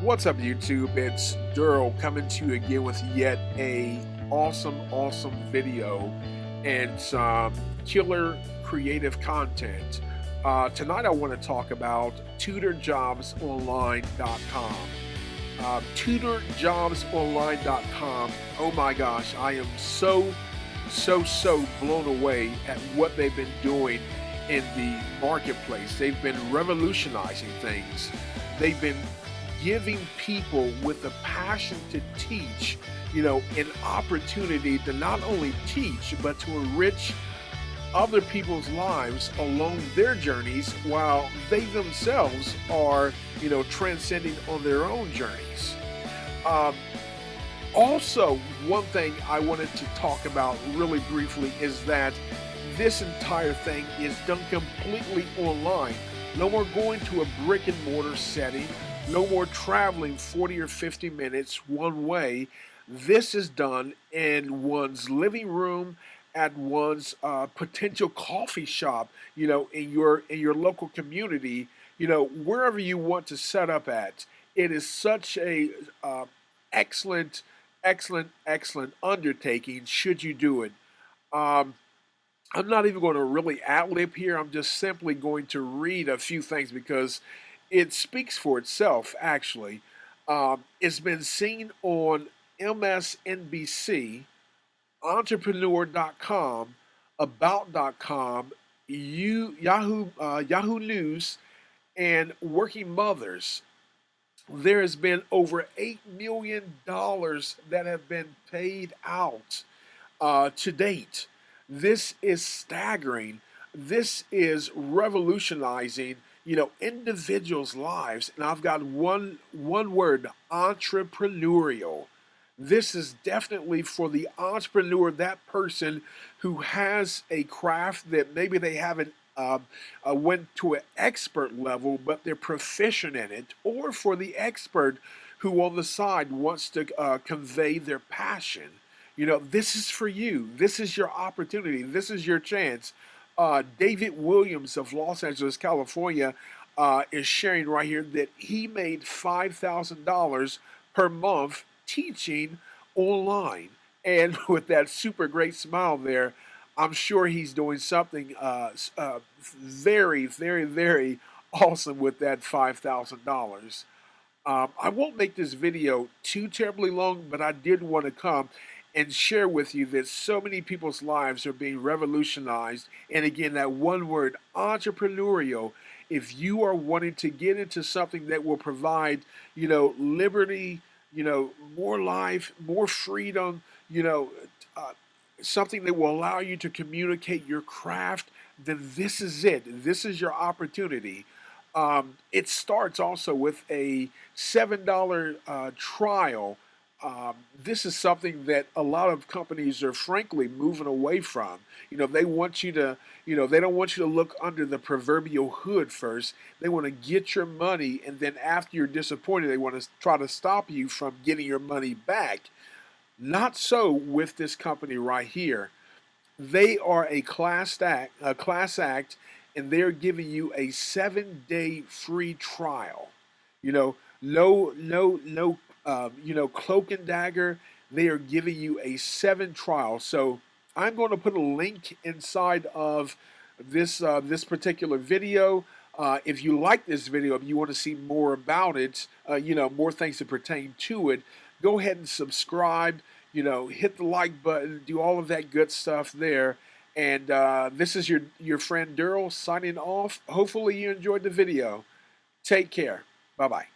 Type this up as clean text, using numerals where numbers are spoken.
What's up, YouTube? It's Daryl coming to you again with yet a awesome video and some killer creative content. Tonight I want to talk about tutorjobsonline.com. Tutorjobsonline.com. Oh my gosh, I am so blown away at what they've been doing in the marketplace. They've been revolutionizing things. They've been giving people with a passion to teach, an opportunity to not only teach, but to enrich other people's lives along their journeys while they themselves are, transcending on their own journeys. Um, Also, one thing I wanted to talk about really briefly is that this entire thing is done completely online. No more going to a brick and mortar setting, no more traveling 40 or 50 minutes one way. This is done in one's living room, at one's potential coffee shop, in your local community, wherever you want to set up at. It is such a excellent, excellent undertaking should you do it. Um, I'm not even going to really ad-lib here. I'm just simply going to read a few things because it speaks for itself, actually. It's been seen on MSNBC, entrepreneur.com, about.com, Yahoo News, and Working Mothers. There has been over $8 million that have been paid out to date. This is staggering. This is revolutionizing, individuals' lives. And I've got one word: entrepreneurial. This is definitely for the entrepreneur, that person who has a craft that maybe they haven't went to an expert level, but they're proficient in it, or for the expert who on the side wants to convey their passion. This is for you. This is your opportunity. This is your chance. David Williams of Los Angeles, California, is sharing right here that he made $5,000 per month teaching online. And with that super great smile there, I'm sure he's doing something very awesome with that $5,000. I won't make this video too terribly long, but I did want to come and share with you that so many people's lives are being revolutionized. And again, that one word, entrepreneurial. If you are wanting to get into something that will provide, liberty, more life, more freedom, uh, something that will allow you to communicate your craft, then this is it. This is your opportunity. It starts also with a $7 trial. This is something that a lot of companies are frankly moving away from. They want you to, they don't want you to look under the proverbial hood first. They want to get your money, and then after you're disappointed, they want to try to stop you from getting your money back. Not so with this company right here. They are a class act, and they're giving you a 7-day free trial. No, cloak and dagger. They are giving you a 7 trial. So I'm going to put a link inside of this particular video. If you like this video, if you want to see more about it, more things that pertain to it, go ahead and subscribe. Hit the like button, do all of that good stuff there. And this is your friend Daryl signing off. Hopefully you enjoyed the video. Take care. Bye bye.